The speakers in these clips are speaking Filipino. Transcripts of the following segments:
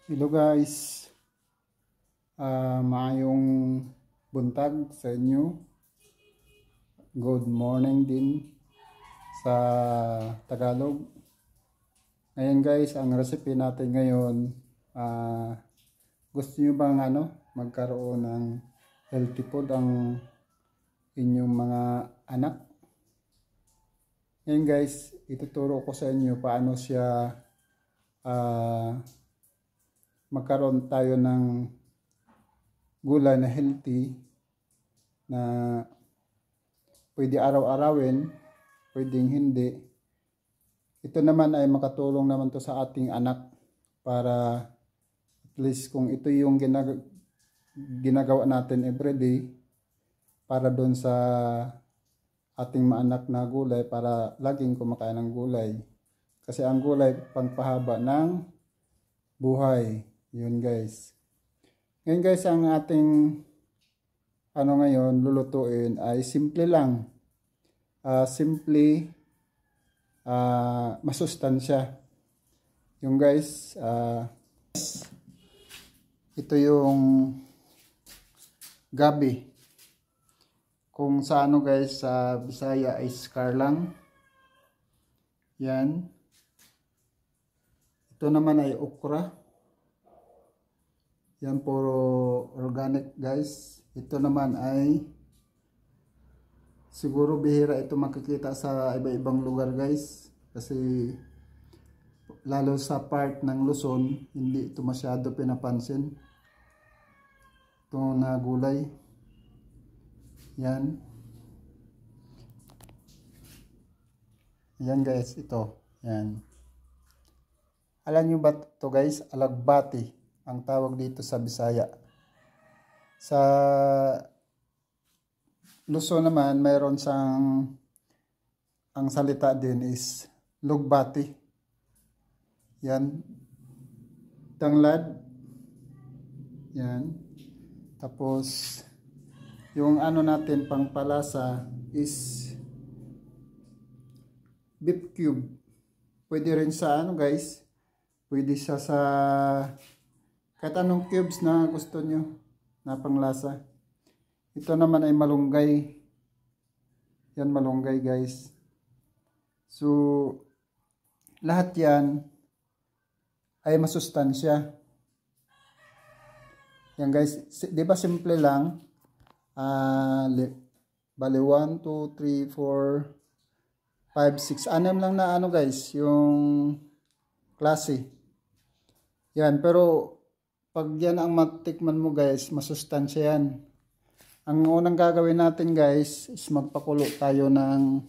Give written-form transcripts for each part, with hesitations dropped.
Hello guys, maayong buntag sa inyo. Good morning din sa Tagalog. Ngayon guys, ang recipe natin ngayon, gusto nyo bang magkaroon ng healthy food ang inyong mga anak? Ngayon guys, ituturo ko sa inyo paano siya magkaroon tayo ng gulay na healthy na pwede araw-arawin, pwedeng hindi. Ito naman ay makatulong naman to sa ating anak para at least kung ito yung ginagawa natin everyday para doon sa ating maanak na gulay, para laging kumakain ng gulay. Kasi ang gulay pangpahaba ng buhay. Yun guys. Ngayon guys, ang ating ngayon lulutuin ay simple lang. Masustansya. Yung guys, ito yung gabi. Kung sa guys, sa Bisaya ay skarlang. Yan. Ito naman ay okra. Yan puro organic guys. Ito naman ay siguro bihira ito makikita sa iba-ibang lugar guys. Kasi lalo sa part ng Luzon, hindi ito masyado pinapansin. Ito na gulay. Yan. Yan guys, ito. Yan. Alam nyo ba ito guys? Alagbati ang tawag dito sa Bisaya. Sa Luzon naman, mayroon ang salita din is lugbati. Yan. Tanglad. Yan. Tapos, yung natin pangpalasa is beef cube. Pwede rin sa guys. Pwede siya sa kahit anong cubes na gusto nyo na panglasa. Ito naman ay malunggay. Yan malunggay guys. So, lahat yan ay masustansya. Yan guys. Di ba simple lang? Bali 1, 2, 3, 4, 5, 6. Anim lang na guys. Yung klase. Yan. Pero pag yan ang matikman mo guys, masustansya yan. Ang unang gagawin natin guys is magpakulo tayo ng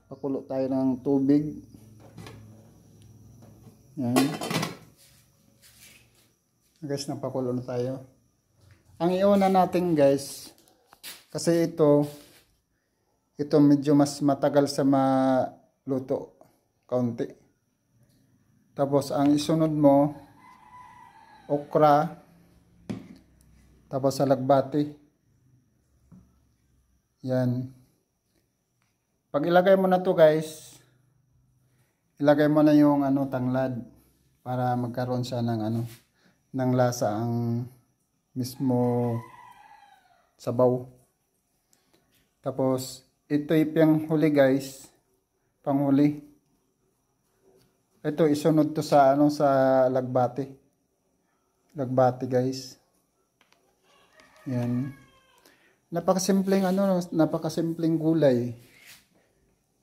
pakulo tayo ng tubig. Yan. Guys, napakulo na tayo. Ang iuna natin guys, kasi ito medyo mas matagal sa maluto kaunti. Tapos ang isunod mo, okra, tapos alagbati. Yan. Pag ilagay mo na to guys, ilagay mo na yung tanglad para magkaroon siya ng ng lasa ang mismo sabaw. Tapos ito yung huli guys, panghuli. Ito isunod to sa sa lagbati. Lagbati guys. Yan. Napakasimpleng napakasimpleng gulay.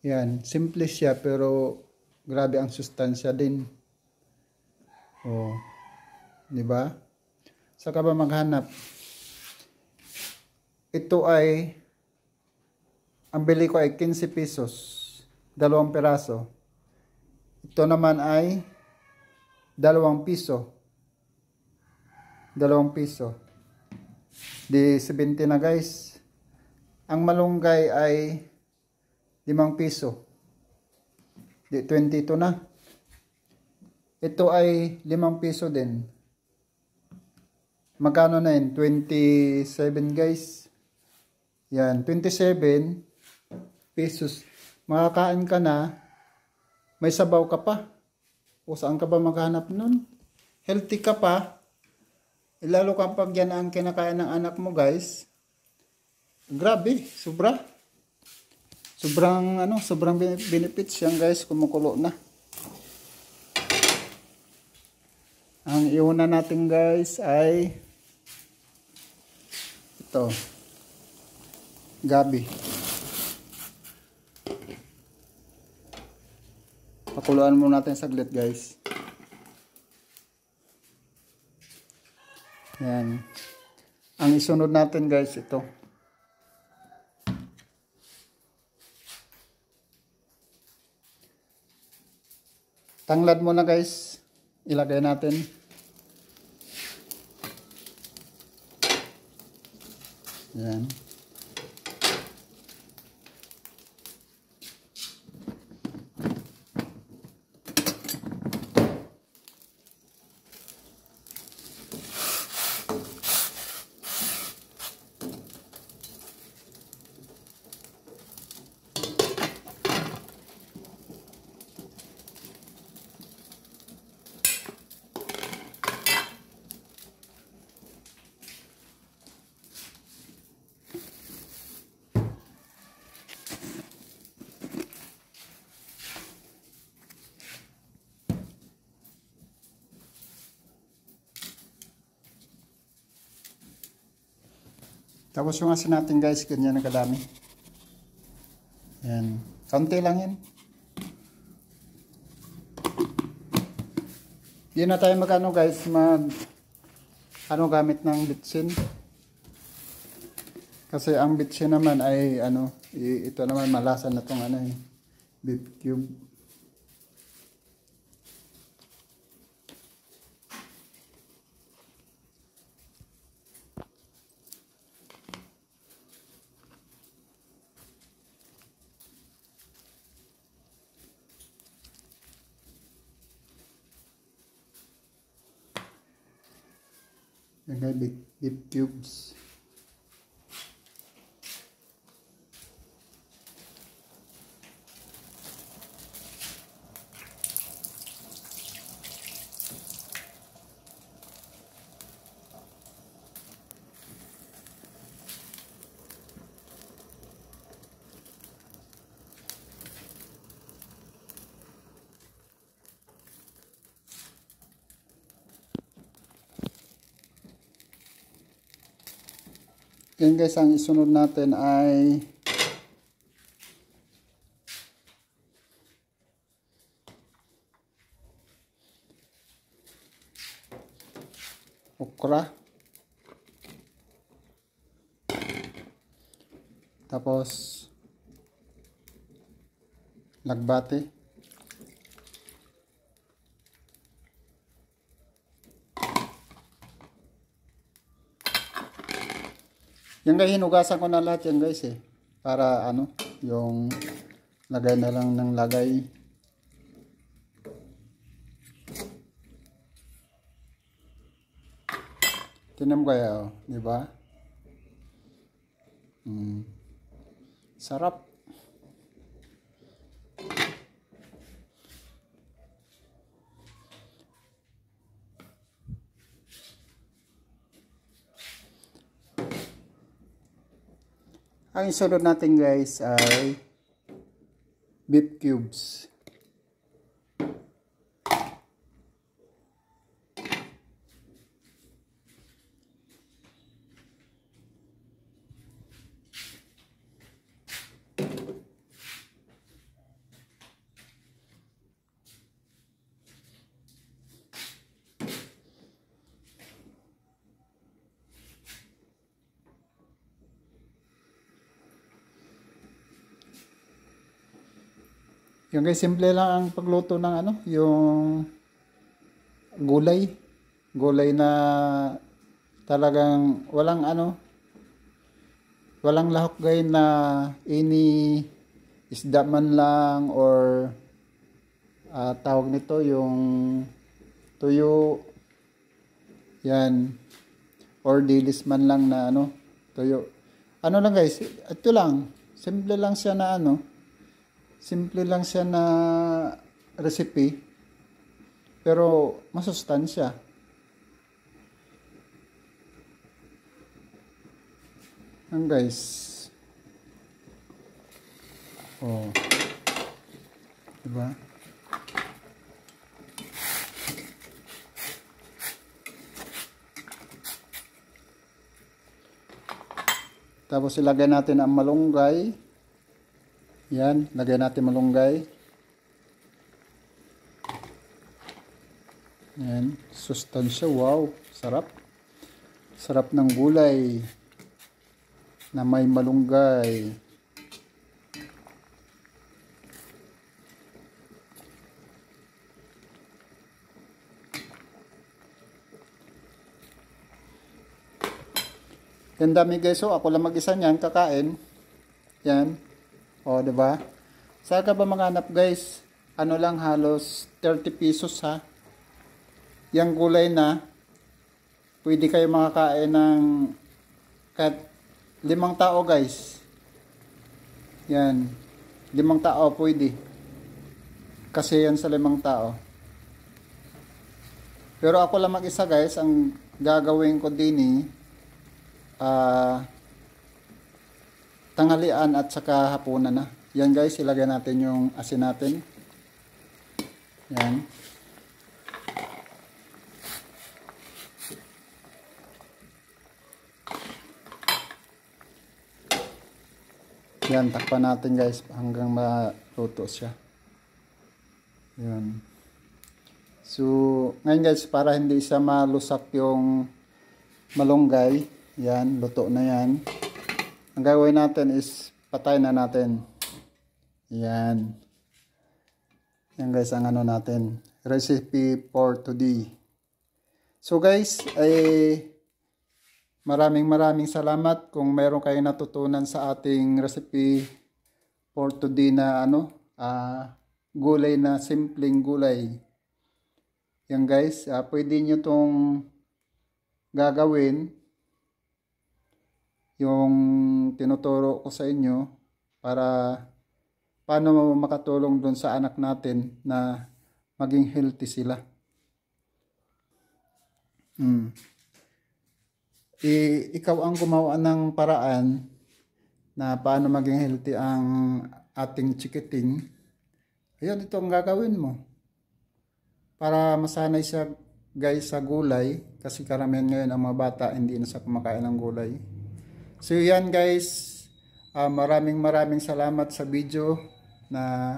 Yan, simple siya pero grabe ang sustansya din. Oh. 'Di ba? Saka ba maghanap? Ito ay ang bili ko ay 15 pesos. 2 piraso. Ito naman ay 2 piso. 2 piso. Di 70 na guys. Ang malunggay ay 5 piso. Di 22 na. Ito ay 5 piso din. Magkano na yun? 27 guys. Yan, 27 pesos. Makakain ka na may sabaw ka pa. O saan ka ba maghanap nun? Healthy ka pa. Lalo kapag yan ang kinakain ng anak mo, guys. Grabe, sobra. Sobrang benefits yan, guys, kumukulo na. Ang iuna natin, guys, ay ito. Gabi. Pakuluan muna natin saglit, guys. Yan. Ang isunod natin, guys, ito. Tanglad muna, guys. Ilagay natin. Yan. Tapos yung asin natin, guys, ganyan na kadami. Yan. Kaunti lang yan. Di na tayo guys, gamit ng bitsin. Kasi ang bitsin naman ay ito naman malasa na tong beef cube. Yan, beef cubes. Yan, guys, ang isunod natin ay okra. Tapos lagbate. Yan, guys, hinugasan ko na lahat yan, guys, para yung lagay na lang ng lagay. Tinan mo kaya, di ba? Sarap. Ang isunod natin, guys, ay beef cubes. Yung, guys, simple lang ang pagluto ng yung gulay. Gulay na talagang walang walang lahok, guys, na ini isda man lang or tawag nito yung tuyo. Yan. Or dilis man lang na tuyo. Lang, guys, ito lang. Simple lang siya na simple lang siya na recipe pero masustansya. Yan guys. Oh. Diba? Tapos ilagay natin ang malunggay. Yan, lagay natin malunggay. Yan, sustansya. Wow, sarap. Sarap ng gulay na may malunggay. Yan dami guys, so ako lang mag-isa niyan kakain. Yan. O, diba? Saan ka ba maghanap guys? Ano lang, halos 30 pesos ha. Yang gulay na pwede kayo makakain ng kahit 5 tao guys. Yan. 5 tao pwede. Kasi yan sa 5 tao. Pero ako lang mag-isa guys, ang gagawin ko din tanghalian at saka hapunan na. Yan guys, ilagay natin yung asin natin. Yan. Yan, takpan natin guys hanggang maluto siya. Yan. So, ngayon guys, para hindi siya malusak yung malunggay, yan, luto na yan. Ang gagawin natin is patay na natin. Yan. Yan guys ang ano natin. Recipe for today. So guys, maraming salamat kung mayroon kayong natutunan sa ating recipe for today na gulay na simpleng gulay. Yan guys, pwede nyo tong gagawin yung tinuturo ko sa inyo para paano makatulong doon sa anak natin na maging healthy sila. Ikaw ang gumawa ng paraan na paano maging healthy ang ating chikiting. Ayan, ito ang gagawin mo para masanay siya guys sa gulay, kasi karamihan ngayon ang mga bata hindi na sa kumakain ng gulay. So yan guys, maraming salamat sa video na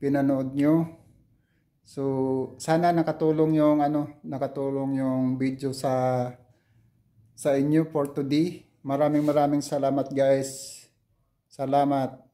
pinanood nyo. So sana nakatulong yung video sa inyo for today. Maraming salamat guys. Salamat.